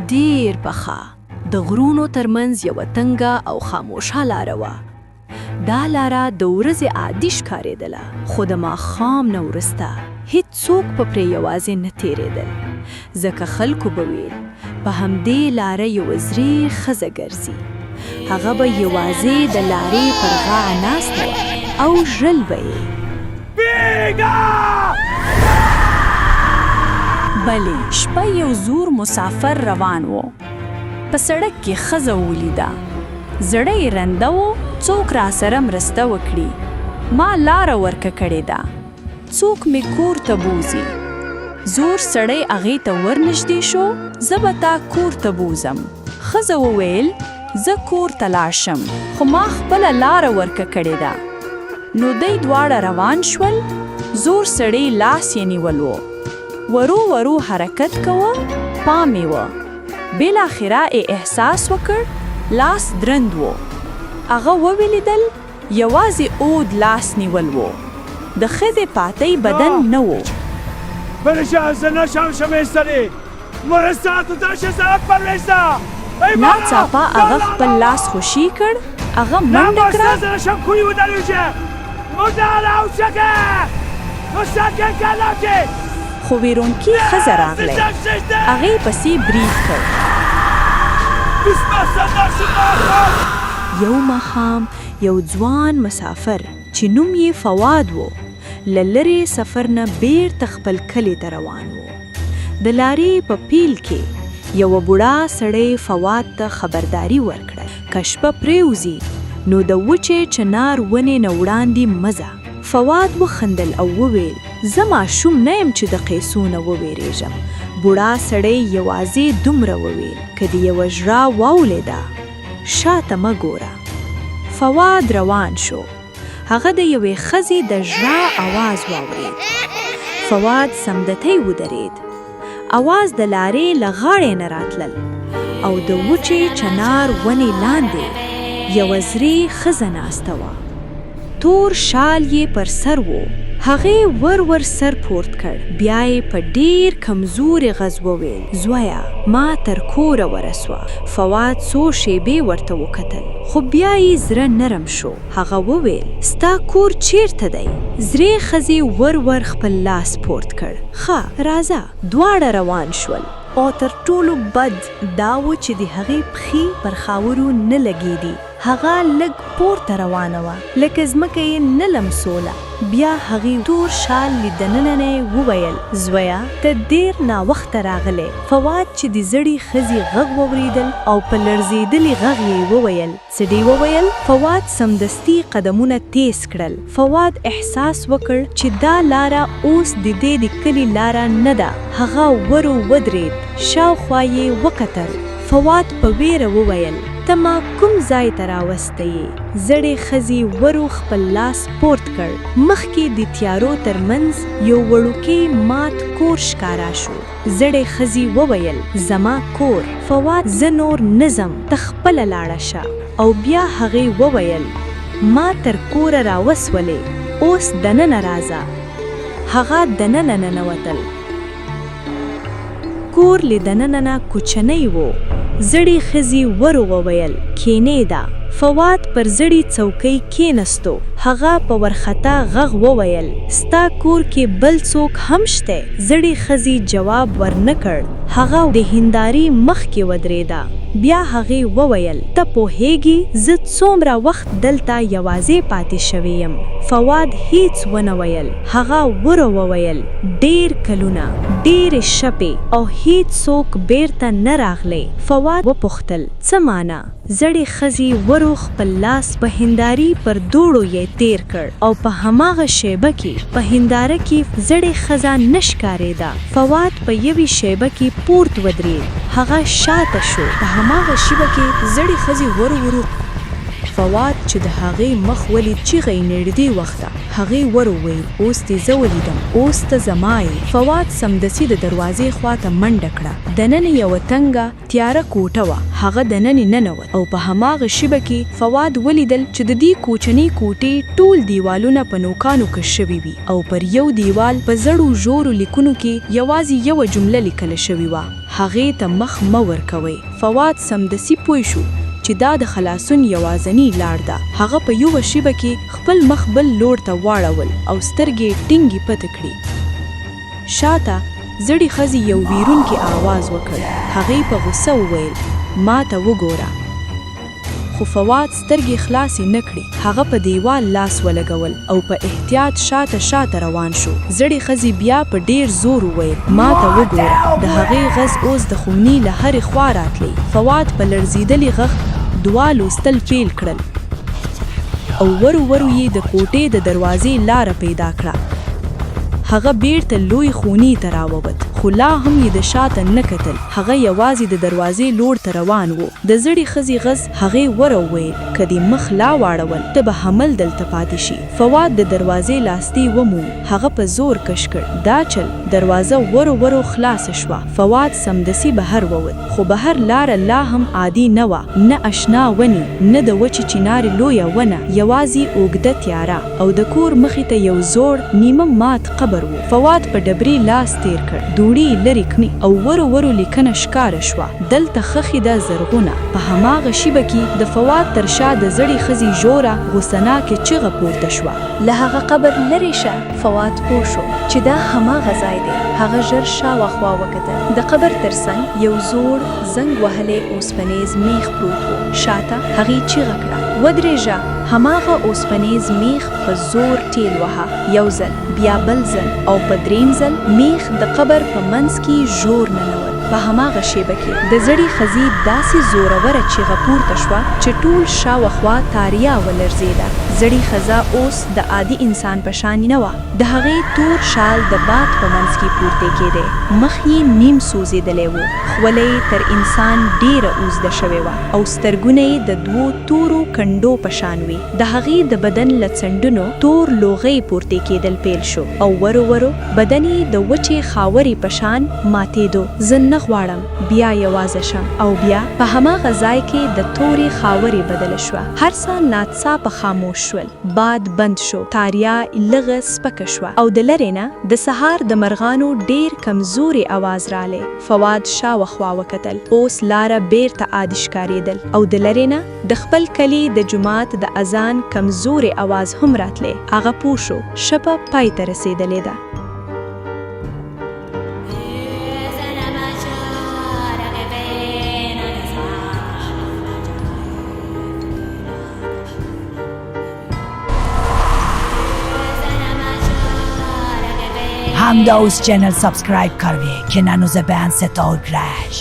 ډیر پخه د غرونو ترمنځ یوه تنګه او خاموشه لاره وه. دا لاره د ورځې عادي ښکارېدله، خو د ماښام نه وروسته هیڅوک په پرې یوازې نه تېرېدل، ځکه خلکو به ویل په همدې لاره یوه زړې ښځه ګرځي. هغه به یوازې د لارې پر غاړه ناسته وه او ژړل به یې. بلې شپه یو زوړ مسافر روان و. په سړک کې ښځه ولیده. زړه یې رنده و، څوک راسره مرسته وکړي. ما لاره ورکه کړې ده، څوک مې کور ته بوځي. زوړ سړی هغې ته ورنږدې شو. زه به تا کور ته بوځم. ښځه وویل زه کور ته لاړ شم، خو ما خپله لاره ورکه کړې ده. نو دوی دواړه روان شول. زوړ سړی لاس یې نیول و، ورو ورو حرکت کوه، پام یې وه. بالاخره یې احساس وکړ لاس دروند و. هغه وویلیدل یوازې اود لاس نیول و، د ښځې پاتی بدن نه و. برشا زه نشم شمیستلی، مرسته تو درشه زرک پرویسته. ناڅاپه هغه خپل لاس خوشي کړ. هغه منډه کړه. زه نشم کوی ودریوشه مداره او شکه مشکل کلاکه. خو ویرونکي ښځه راغلی، هغې پسې برید کړ. یو ماښام یو ځوان مسافر چې نوم یې فواد و، له لرې سفر نه بیرته خپل کلي ته روان و. د لارې په پیل کې یوه بوډا سړی فواد ته خبرداري ورکړه که شپه پرېوځي نو د وچې چنار ونې نه وړاندې مه ځه. فواد وخندل او وویل زه ماشوم نه یم چې د قیسو نه وویرېږم. بوډا سړی یوازې دومره وویل که دې یوه ژړا واولیده شاته مه ګوره. فواد روان شو. هغه د یوې ښځې د ژړا اواز واورېد. فواد سمدتۍ ودرېد. اواز د لارې له غاړې نه راتلل او د وچې چنار ونې لاندې یوه زړې ښځه ناسته وه. تور شال یې پر سر و. هغې ور سر پورت کړ. بیا یې په ډیر کمزورې غږ وویل زویه ما تر کوره ورسوه. فواد څو شیبې ورته وکتل، خو بیا یې زړه نرم شو. هغه وویل ستا کور چیرته دی؟ زړې ښځې ور خپل لاس پورت کړ. ښه راځه. دواړه روان شول او تر ټولو بد دا و چې د هغې پښې پر خاورو نه لګېدې. هغه لږ پورته روانه وه، لکه ځمکه یې نه لمسوله. بیا هغې تور شال له دننه نه وویل زویه ته ډېر ناوخته راغلی. فواد چې د زړې ښځې غږ واورېدل او په لړزېدلي غږ یې وویل څه دې وویل؟ فواد سمدستي قدمونه تیز کړل. فواد احساس وکړ چې دا لاره اوس د دې د کلي لاره نه ده. هغه ودرېد، شاوخوا یې وکتل. فواد په ویره وویل ته ما کوم ځای ته راوستی یې؟ زړې ښځې خپل لاس پورت کړ. مخکې د تیارو ترمنځ یو وړوکی مات کور ښکاره شو. زړې ښځې وویل زما کور. فواد زه نور نه ځم، ته خپله لاړه شه. او بیا هغې وویل ما تر کوره راوسولې، اوس دننه راځه. هغه دننه ننوتل. کور له دننه نه کوچنی و. زړې ښځې وویل کینېده. فواد پر زړې څوکۍ کېناستو. هغه په ورخطا غږ وویل ستا کور کې بل څوک هم شته؟ زړې ښځې جواب ورنکړ. هغه د هندارې مخ کې ودرېده. بیا هغې وویل ته پوهېږې زه څومره وخت دلته یوازې پاتې شوی یم؟ فواد هیڅ ونه ویل. هغه وویل ډېر کلونه، ډېرې شپې او هیڅ څوک بیرته نه راغلی. فواد وپوښتل څه معنا؟ زړې ښځې خپل لاس په هندارې پر دوړو یې تیر کړ او په هماغه شیبه کې په هنداره کې زړې ښځه نه ښکارېده. فواد په یوې شیبه کې پورت ودرېد. هغه شاته شو. په هماغه شیبه کې زړې ښځې فواد چې د هغې مخ ولید چیغه یې نږدې وخته. هغې وویل اوس دې زه ولیدم، اوس ته زما یې. فواد سمدستي د دروازې خواته منډه کړه. دننه یوه تنګه تیاره کوټه وه. هغه دننه ننوت او په هماغه شیبه کې فواد ولیدل چې د دې کوچنۍ کوټې ټول دیوالونه په نوکانو کش شوي وي او پر یو دیوال په زړو ژورو لیکونو کې یوازې یوه جمله لیکله شوې وه: هغې ته مخ مه ورکوئ. فواد سمدستي پوه شو چې دا د خلاصون یوازنی لار ده. هغه په یوه شیبه کې خپل مخ بل لور ته واړول او سترګې ټینګې پټې کړې. شاته زړې ښځې یو ویرونکی آواز وکړ. هغې په غوسه وویل ما ته وګوره. خو فواد سترګې خلاصې نه کړې. هغه په دیوال لاس ولګول او په احتیاط شاته روان شو. زړې ښځې بیا په ډیر زور وویل ما ته وګوره. د هغې غږ اوس د خونې له هرې خوا راتلی. فواد په لړزېدلي غږ دعا لوستل پیل کړل او ورو یې د کوټې د دروازې لاره پیدا کړه. هغه بیرته لوی خونې ته راووت، خو لا هم یې د شاته نه کتل. هغه یوازې د دروازې لور ته روان و. د زړې ښځې غږ هغې وویل که دې مخ لا واړول ته به همل دلته پاتې شي. فواد د دروازې لاستي وموند. هغه په زور کش کړ. دا چل دروازه ورو خلاصه شوه. فواد سمدستي بهر ووت، خو بهر لاره لا هم عادي نه وه. نه اشنا ونې، نه د وچې چینارې لویه ونه، یوازې اوږده تیاره او د کور مخې ته یو زوړ نیمه مات قبر و. فواد په ډبرې لاس تیر کړ. دوړې لرې کړې او ورو لیکنه ښکاره شوه. دلته خښې ده زرغونه. په هماغه شیبه کې د فواد تر شا د زړې ښځې ژوره غوسناکه چیغه پورته شوه. له هغه قبر لرې شه. فواد پوه شو چې دا هماغه ځای دی. هغه ژر شاوخوا وکتل. د قبر ترڅنګ یو زوړ زنګ وهلی اوسپنیز میخ پروت و. شاته هغې چیغه کړه ودرېږه. هماغه اوسپنیز میخ په زور ټیل وهه. یو ځل، بیا بل ځل او په دریم ځل میخ د قبر په منځ کې ژور ننوت. په هماغه شیبه کې د زړې ښځې داسې زوروره چیغه پورته شوه چې ټول شاوخوا تاریا ولړزېده. زړې ښځه اوس د عادي انسان په شان نه وه. د هغې تور شال د باد په منځ کې پورته کېده. مخ یې نیم سوځېدلی و. خوله یې تر انسان ډېره اوږده شوې وه او سترګونه یې د دوو تورو کنډو په شان وې. د هغې د بدن له څنډونو تور لوغۍ پورته کېدل پیل شو او ورو بدن یې د وچې خاورې په شان ماتېدو. زه نه غواړم بیا یوازې شم. او بیا په هماغه ځای کې د تورې خاورې بدله شوه. هر څه ناڅاپه خاموش شول. باد بند شو. تاریا لږه سپکه شوه او د لرې نه د سهار د مرغانو ډیر کمزوري اواز رالی. فواد شاوخوا وکتل. اوس لاره بیرته عادي ښکارېدل او د لرې نه د خپل کلي د جومات د اذان کمزوري اواز هم راتلی. هغه پوه شو شپه پای ته رسېدلې ده. हम उस channel subscribe करवे के नानो ज़बान से तौर ग्रैश